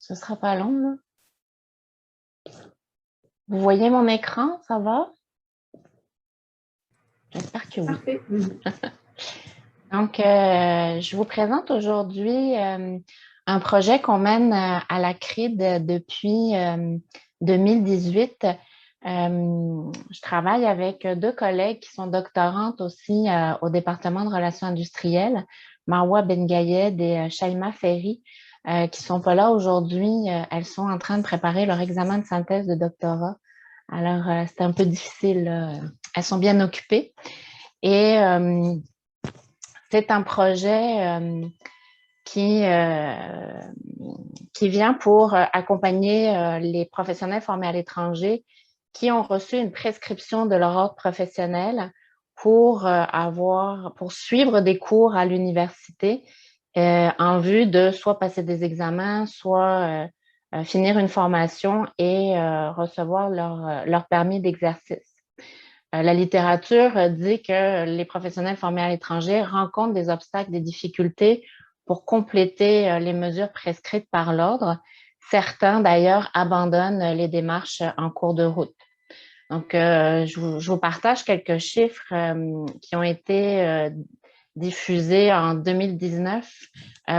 Ce sera pas long, là. Vous voyez mon écran, ça va? J'espère que oui. Parfait. Donc, je vous présente aujourd'hui un projet qu'on mène à la CRID depuis 2018. Je travaille avec deux collègues qui sont doctorantes aussi au département de relations industrielles, Marwa Ben-Gayed et Shaima Ferry, qui sont pas là aujourd'hui. Elles sont en train de préparer leur examen de synthèse de doctorat. Alors, c'est un peu difficile, là. Elles sont bien occupées. Et c'est un projet qui, euh, qui vient pour accompagner les professionnels formés à l'étranger qui ont reçu une prescription de leur ordre professionnel pour suivre des cours à l'université en vue de soit passer des examens, soit finir une formation et recevoir leur permis d'exercice. La littérature dit que les professionnels formés à l'étranger rencontrent des obstacles, des difficultés pour compléter les mesures prescrites par l'ordre. Certains, d'ailleurs, abandonnent les démarches en cours de route. Donc, je vous partage quelques chiffres qui ont été diffusés en 2019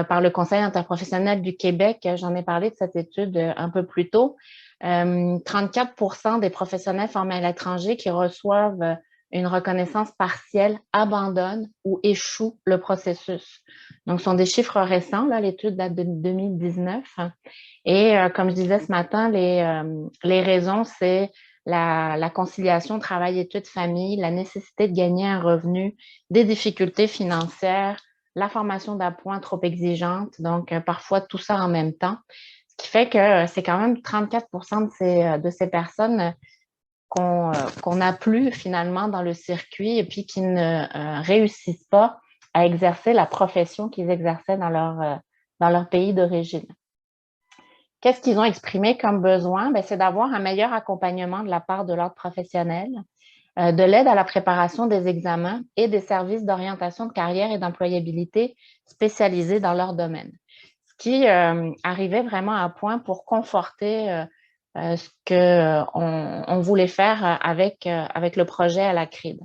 par le Conseil interprofessionnel du Québec. J'en ai parlé de cette étude un peu plus tôt. 34 des professionnels formés à l'étranger qui reçoivent une reconnaissance partielle abandonnent ou échouent le processus. Donc, ce sont des chiffres récents, là, l'étude date de 2019. Et comme je disais ce matin, les raisons, c'est la conciliation travail-études-famille, la nécessité de gagner un revenu, des difficultés financières, la formation d'appoint trop exigeante, donc parfois tout ça en même temps. Ce qui fait que c'est quand même 34 de ces personnes qu'on n'a plus finalement dans le circuit et puis qui ne réussissent pas à exercer la profession qu'ils exerçaient dans leur pays d'origine. Qu'est-ce qu'ils ont exprimé comme besoin? C'est d'avoir un meilleur accompagnement de la part de l'ordre professionnel, de l'aide à la préparation des examens et des services d'orientation de carrière et d'employabilité spécialisés dans leur domaine. Ce qui arrivait vraiment à point pour conforter ce qu'on voulait faire avec le projet à la CRID.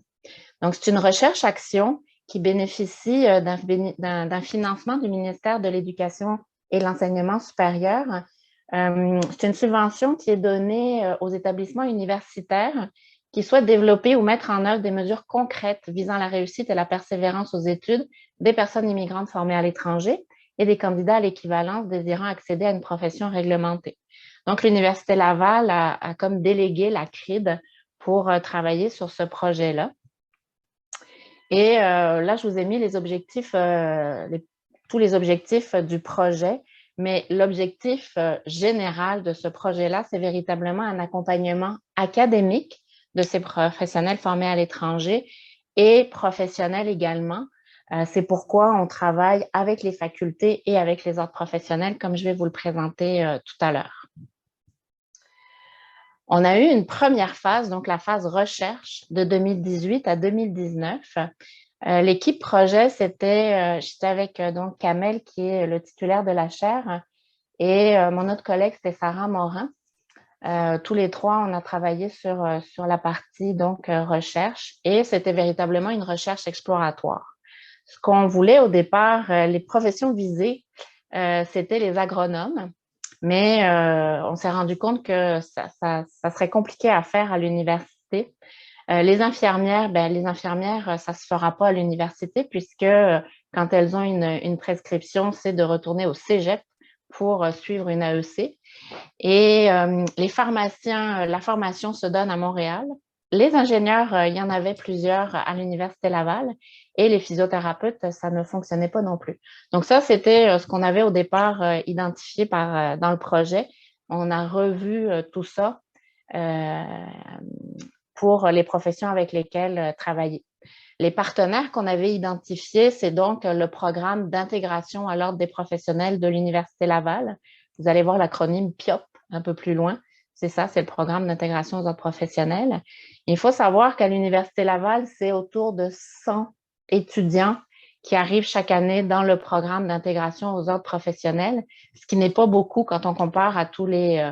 Donc, c'est une recherche-action qui bénéficie d'un financement du ministère de l'Éducation et de l'Enseignement supérieur. C'est une subvention qui est donnée aux établissements universitaires qui souhaitent développer ou mettre en œuvre des mesures concrètes visant la réussite et la persévérance aux études des personnes immigrantes formées à l'étranger et des candidats à l'équivalence désirant accéder à une profession réglementée. Donc, l'Université Laval a comme délégué la CRID pour travailler sur ce projet-là. Et là, je vous ai mis les objectifs, tous les objectifs du projet, mais l'objectif général de ce projet-là, c'est véritablement un accompagnement académique de ces professionnels formés à l'étranger et professionnels également. C'est pourquoi on travaille avec les facultés et avec les ordres professionnels, comme je vais vous le présenter tout à l'heure. On a eu une première phase, donc la phase recherche de 2018 à 2019. L'équipe projet, j'étais avec donc Kamel, qui est le titulaire de la chaire, et mon autre collègue, c'était Sarah Morin. Tous les trois, on a travaillé sur la partie donc recherche, et c'était véritablement une recherche exploratoire. Ce qu'on voulait au départ, les professions visées, c'était les agronomes, mais on s'est rendu compte que ça serait compliqué à faire à l'université. Les infirmières, ça se fera pas à l'université puisque quand elles ont une prescription, c'est de retourner au cégep pour suivre une AEC. Et les pharmaciens, la formation se donne à Montréal. Les ingénieurs, il y en avait plusieurs à l'Université Laval. Et les physiothérapeutes, ça ne fonctionnait pas non plus. Donc ça, c'était ce qu'on avait au départ identifié dans le projet. On a revu tout ça pour les professions avec lesquelles travailler. Les partenaires qu'on avait identifiés, c'est donc le programme d'intégration à l'ordre des professionnels de l'Université Laval. Vous allez voir l'acronyme PIOP un peu plus loin. C'est ça, c'est le programme d'intégration aux ordres professionnels. Il faut savoir qu'à l'Université Laval, c'est autour de 100 étudiants qui arrivent chaque année dans le programme d'intégration aux ordres professionnels, ce qui n'est pas beaucoup quand on compare à tous les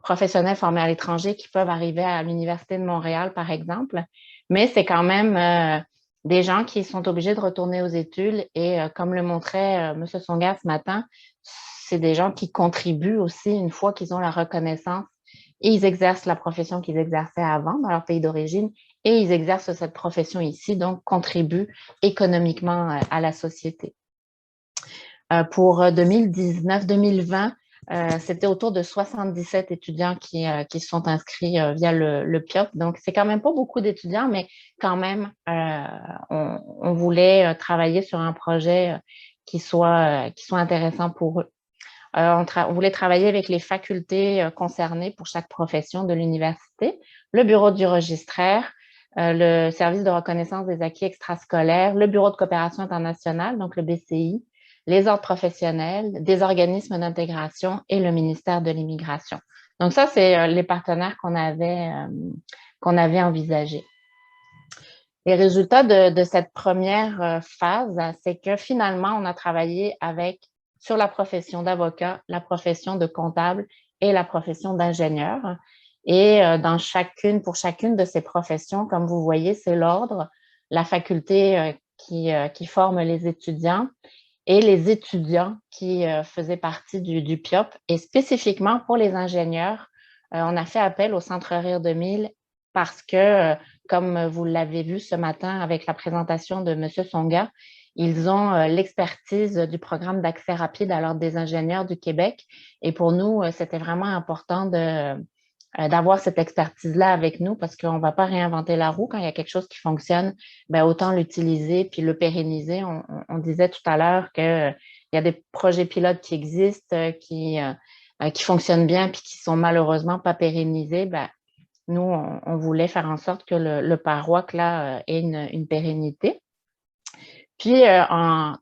professionnels formés à l'étranger qui peuvent arriver à l'Université de Montréal, par exemple. Mais c'est quand même des gens qui sont obligés de retourner aux études et comme le montrait M. Songa ce matin, c'est des gens qui contribuent aussi une fois qu'ils ont la reconnaissance et ils exercent la profession qu'ils exerçaient avant dans leur pays d'origine et ils exercent cette profession ici, donc contribuent économiquement à la société. Pour 2019-2020, c'était autour de 77 étudiants qui se sont inscrits via le PIOP. Donc, c'est quand même pas beaucoup d'étudiants, mais quand même, on voulait travailler sur un projet qui soit intéressant pour eux. On voulait travailler avec les facultés concernées pour chaque profession de l'université, le bureau du registraire, le service de reconnaissance des acquis extrascolaires, le bureau de coopération internationale, donc le BCI, les ordres professionnels, des organismes d'intégration et le ministère de l'Immigration. Donc ça, c'est les partenaires qu'on avait envisagés. Les résultats de cette première phase, c'est que finalement, on a travaillé sur la profession d'avocat, la profession de comptable et la profession d'ingénieur. Et pour chacune de ces professions, comme vous voyez, c'est l'ordre, la faculté qui forme les étudiants et les étudiants qui faisaient partie du PIOP. Et spécifiquement pour les ingénieurs, on a fait appel au Centre Rire 2000 parce que, comme vous l'avez vu ce matin avec la présentation de M. Songa, ils ont l'expertise du programme d'accès rapide à l'Ordre des ingénieurs du Québec. Et pour nous, c'était vraiment important d'avoir cette expertise-là avec nous parce qu'on ne va pas réinventer la roue. Quand il y a quelque chose qui fonctionne, ben autant l'utiliser puis le pérenniser. On disait tout à l'heure qu'il y a des projets pilotes qui existent, qui fonctionnent bien puis qui sont malheureusement pas pérennisés. Ben, nous, on voulait faire en sorte que le PAROAC là, ait une pérennité. Puis,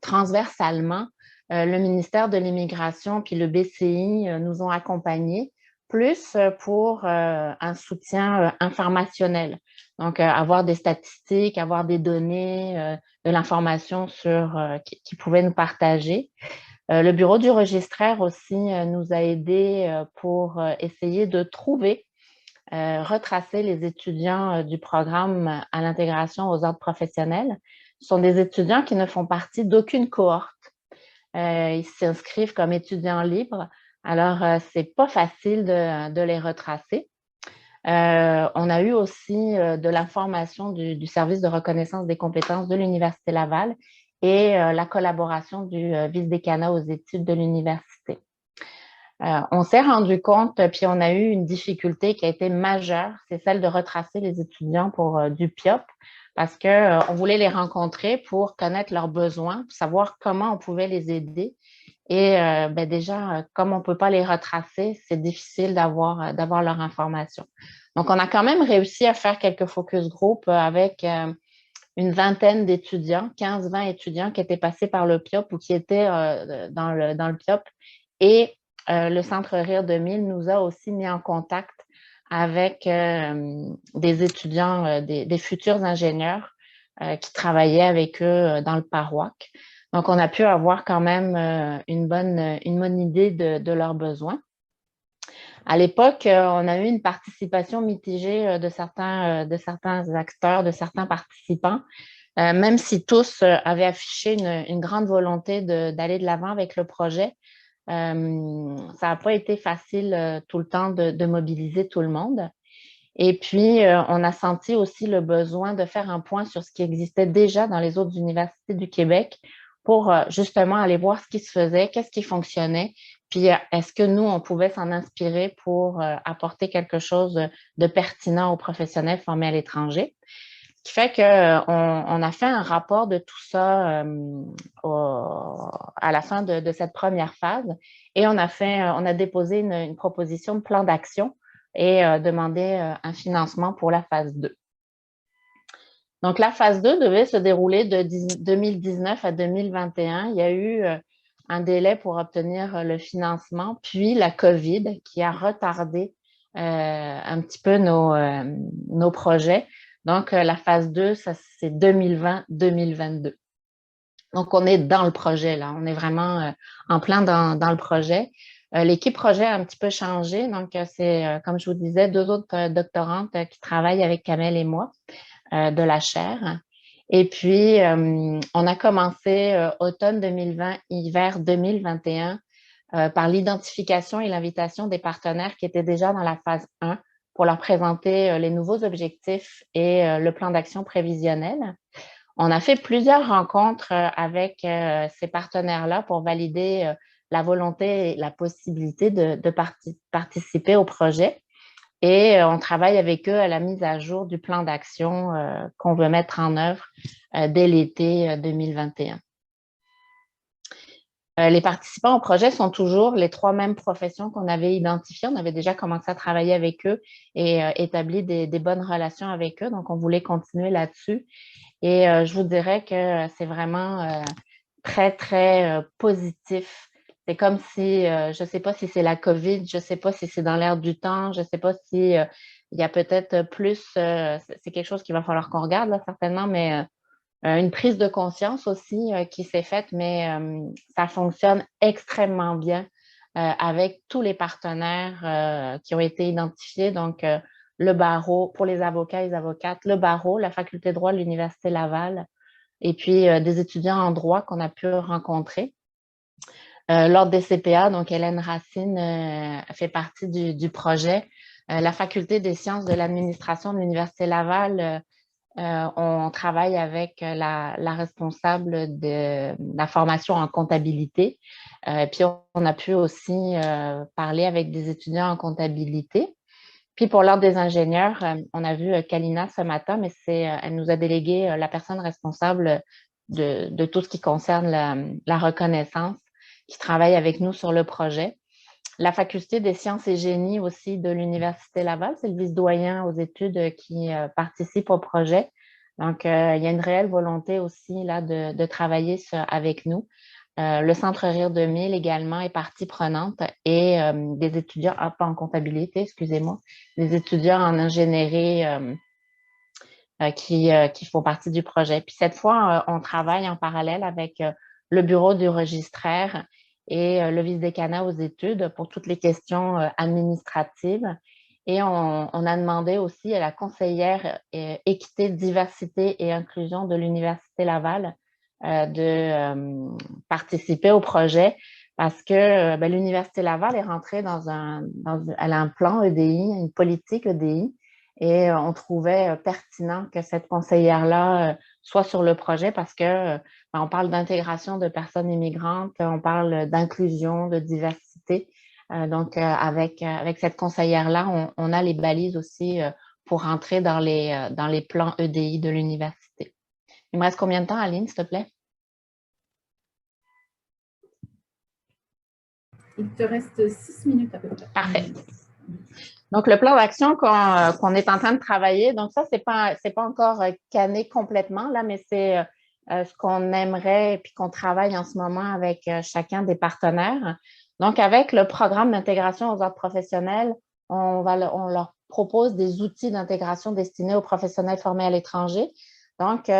transversalement, le ministère de l'Immigration puis le BCI nous ont accompagnés plus pour un soutien informationnel. Donc, avoir des statistiques, avoir des données, de l'information qui pouvaient nous partager. Le bureau du registraire aussi nous a aidés pour essayer de retracer les étudiants du programme à l'intégration aux ordres professionnels. Ce sont des étudiants qui ne font partie d'aucune cohorte. Ils s'inscrivent comme étudiants libres. Alors, c'est pas facile de les retracer. On a eu aussi de l'information du service de reconnaissance des compétences de l'Université Laval et la collaboration du vice-décanat aux études de l'université. On s'est rendu compte, puis on a eu une difficulté qui a été majeure, c'est celle de retracer les étudiants pour du PIOP parce qu'on voulait les rencontrer pour connaître leurs besoins, pour savoir comment on pouvait les aider. Et déjà, comme on ne peut pas les retracer, c'est difficile d'avoir leur information. Donc, on a quand même réussi à faire quelques focus group avec une vingtaine d'étudiants, 15-20 étudiants qui étaient passés par le PIOP ou qui étaient dans le PIOP. Et le Centre Rire 2000 nous a aussi mis en contact avec des étudiants, des futurs ingénieurs qui travaillaient avec eux dans le PAROAC. Donc, on a pu avoir quand même une bonne idée de leurs besoins. À l'époque, on a eu une participation mitigée de certains acteurs, de certains participants, même si tous avaient affiché une grande volonté d'aller de l'avant avec le projet. Ça n'a pas été facile tout le temps de mobiliser tout le monde. Et puis, on a senti aussi le besoin de faire un point sur ce qui existait déjà dans les autres universités du Québec pour justement aller voir ce qui se faisait, qu'est-ce qui fonctionnait, puis est-ce que nous, on pouvait s'en inspirer pour apporter quelque chose de pertinent aux professionnels formés à l'étranger. Ce qui fait qu'on a fait un rapport de tout ça à la fin de cette première phase et on a déposé une proposition de plan d'action et demandé un financement pour la phase 2. Donc, la phase 2 devait se dérouler de 2019 à 2021. Il y a eu un délai pour obtenir le financement, puis la COVID qui a retardé un petit peu nos projets. Donc, la phase 2, ça, c'est 2020-2022. Donc, on est dans le projet, là. On est vraiment en plein dans le projet. L'équipe projet a un petit peu changé. Donc, c'est, comme je vous disais, deux autres doctorantes qui travaillent avec Kamel et moi de la chaire. Et puis, on a commencé automne 2020, hiver 2021 par l'identification et l'invitation des partenaires qui étaient déjà dans la phase 1 pour leur présenter les nouveaux objectifs et le plan d'action prévisionnel. On a fait plusieurs rencontres avec ces partenaires-là pour valider la volonté et la possibilité de participer au projet. Et on travaille avec eux à la mise à jour du plan d'action qu'on veut mettre en œuvre dès l'été 2021. Les participants au projet sont toujours les trois mêmes professions qu'on avait identifiées. On avait déjà commencé à travailler avec eux et établi des bonnes relations avec eux. Donc, on voulait continuer là-dessus. Et je vous dirais que c'est vraiment très, très positif. C'est comme si, je ne sais pas si c'est la COVID, je ne sais pas si c'est dans l'air du temps, je ne sais pas si il y a peut-être plus, c'est quelque chose qu'il va falloir qu'on regarde là, certainement, mais une prise de conscience aussi qui s'est faite, mais ça fonctionne extrêmement bien avec tous les partenaires qui ont été identifiés. Donc, le barreau pour les avocats et les avocates, le barreau, la faculté de droit de l'Université Laval, et puis des étudiants en droit qu'on a pu rencontrer. L'Ordre des CPA, donc Hélène Racine fait partie du projet. La faculté des sciences de l'administration de l'Université Laval, on travaille avec la responsable de la formation en comptabilité. Puis on a pu aussi parler avec des étudiants en comptabilité. Puis pour l'Ordre des ingénieurs, on a vu Kalina ce matin, mais elle nous a délégué la personne responsable de tout ce qui concerne la reconnaissance, qui travaille avec nous sur le projet. La faculté des sciences et génies aussi de l'Université Laval, c'est le vice-doyen aux études qui participe au projet. Donc, il y a une réelle volonté aussi là, de travailler avec nous. Le Centre Rire 2000 également est partie prenante et des étudiants, pas en comptabilité, excusez-moi, des étudiants en ingénierie qui font partie du projet. Puis cette fois, on travaille en parallèle avec le bureau du registraire et le vice-décanat aux études pour toutes les questions administratives. Et on a demandé aussi à la conseillère équité, diversité et inclusion de l'Université Laval de participer au projet parce que l'Université Laval est rentrée elle a un plan EDI, une politique EDI, et on trouvait pertinent que cette conseillère-là soit sur le projet parce que on parle d'intégration de personnes immigrantes, on parle d'inclusion, de diversité. Donc, avec cette conseillère-là, on a les balises aussi pour rentrer dans les plans EDI de l'université. Il me reste combien de temps, Aline, s'il te plaît? Il te reste 6 minutes à peu près. Parfait. Donc, le plan d'action qu'on est en train de travailler, donc ça, c'est pas encore canné complètement, là, mais c'est ce qu'on aimerait et puis qu'on travaille en ce moment avec chacun des partenaires. Donc, avec le programme d'intégration aux ordres professionnels, on leur propose des outils d'intégration destinés aux professionnels formés à l'étranger. Donc,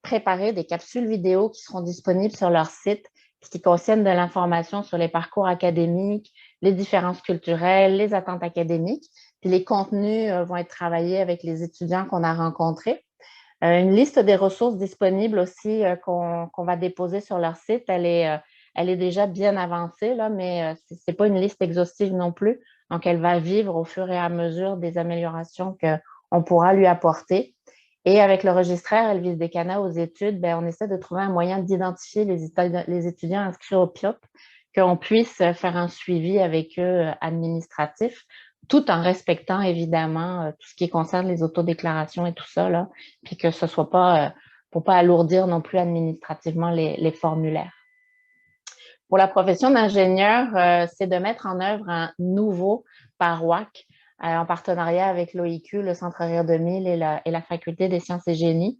préparer des capsules vidéo qui seront disponibles sur leur site, qui contiennent de l'information sur les parcours académiques, les différences culturelles, les attentes académiques. Puis les contenus vont être travaillés avec les étudiants qu'on a rencontrés. Une liste des ressources disponibles aussi qu'on va déposer sur leur site, elle est déjà bien avancée, là, mais ce n'est pas une liste exhaustive non plus. Donc, elle va vivre au fur et à mesure des améliorations qu'on pourra lui apporter. Et avec le registraire et le vice-décanat aux études, on essaie de trouver un moyen d'identifier les étudiants inscrits au PIOP, qu'on puisse faire un suivi avec eux administratif, tout en respectant évidemment tout ce qui concerne les autodéclarations et tout ça, là, puis que ce soit pas, pour pas alourdir non plus administrativement les formulaires. Pour la profession d'ingénieur, c'est de mettre en œuvre un nouveau PARWAC en partenariat avec l'OIQ, le Centre Rire 2000 et la Faculté des sciences et génies.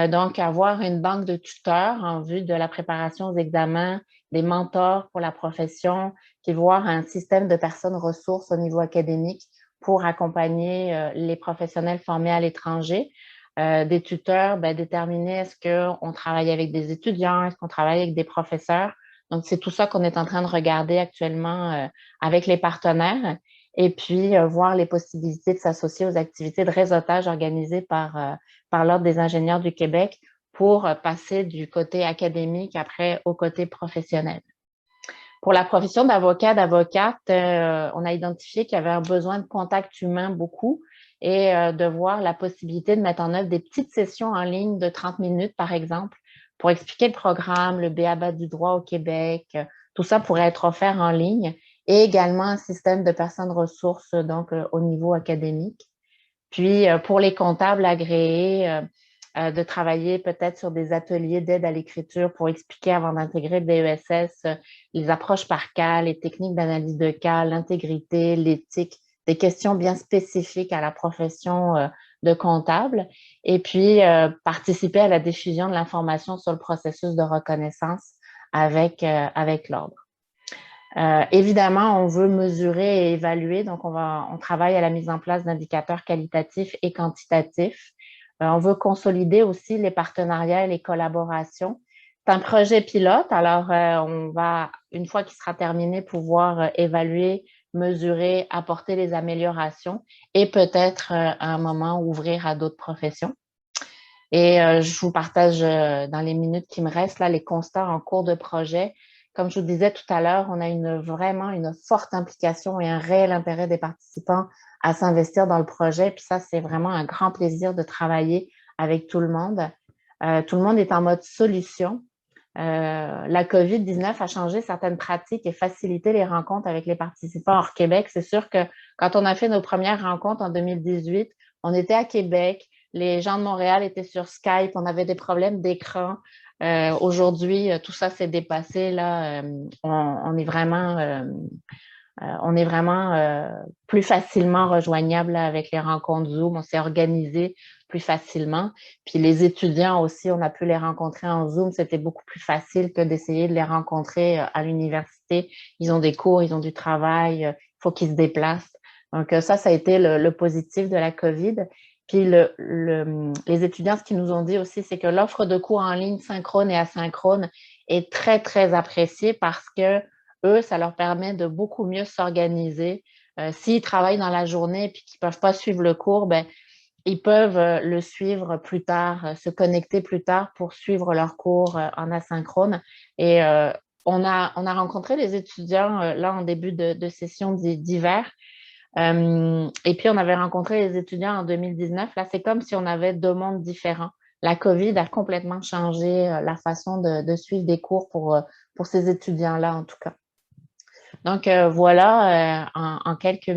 Donc, avoir une banque de tuteurs en vue de la préparation aux examens, des mentors pour la profession, puis voir un système de personnes ressources au niveau académique pour accompagner les professionnels formés à l'étranger. des tuteurs, déterminer est-ce qu'on travaille avec des étudiants, est-ce qu'on travaille avec des professeurs. Donc, c'est tout ça qu'on est en train de regarder actuellement avec les partenaires et puis voir les possibilités de s'associer aux activités de réseautage organisées par l'Ordre des ingénieurs du Québec pour passer du côté académique après au côté professionnel. Pour la profession d'avocat, d'avocate, on a identifié qu'il y avait un besoin de contact humain beaucoup et de voir la possibilité de mettre en œuvre des petites sessions en ligne de 30 minutes, par exemple, pour expliquer le programme, le b.a.-ba du droit au Québec. Tout ça pourrait être offert en ligne et également un système de personnes ressources, donc au niveau académique. Puis, pour les comptables agréés, de travailler peut-être sur des ateliers d'aide à l'écriture pour expliquer avant d'intégrer le DESS les approches par cas, les techniques d'analyse de cas, l'intégrité, l'éthique, des questions bien spécifiques à la profession de comptable. Et puis, participer à la diffusion de l'information sur le processus de reconnaissance avec l'ordre. Évidemment, on veut mesurer et évaluer, donc on travaille à la mise en place d'indicateurs qualitatifs et quantitatifs. On veut consolider aussi les partenariats et les collaborations. C'est un projet pilote, alors on va, une fois qu'il sera terminé, pouvoir évaluer, mesurer, apporter les améliorations et peut-être à un moment ouvrir à d'autres professions. Et je vous partage dans les minutes qui me restent là les constats en cours de projet. Comme je vous disais tout à l'heure, on a vraiment une forte implication et un réel intérêt des participants à s'investir dans le projet. Puis ça, c'est vraiment un grand plaisir de travailler avec tout le monde. Tout le monde est en mode solution. La COVID-19 a changé certaines pratiques et facilité les rencontres avec les participants hors Québec. C'est sûr que quand on a fait nos premières rencontres en 2018, on était à Québec, les gens de Montréal étaient sur Skype, on avait des problèmes d'écran. Aujourd'hui, tout ça s'est dépassé. Là, on est vraiment plus facilement rejoignable avec les rencontres Zoom. On s'est organisé plus facilement. Puis les étudiants aussi, on a pu les rencontrer en Zoom. C'était beaucoup plus facile que d'essayer de les rencontrer à l'université. Ils ont des cours, ils ont du travail, il faut qu'ils se déplacent. Donc ça a été le positif de la COVID. Puis les étudiants, ce qu'ils nous ont dit aussi, c'est que l'offre de cours en ligne synchrone et asynchrone est très, très appréciée parce que eux, ça leur permet de beaucoup mieux s'organiser. S'ils travaillent dans la journée et qu'ils ne peuvent pas suivre le cours, ils peuvent le suivre plus tard, se connecter plus tard pour suivre leur cours en asynchrone. Et on a rencontré les étudiants là en début de session d'hiver. Et puis, on avait rencontré les étudiants en 2019. Là, c'est comme si on avait deux mondes différents. La COVID a complètement changé la façon de suivre des cours pour ces étudiants-là, en tout cas. Donc, voilà, en quelques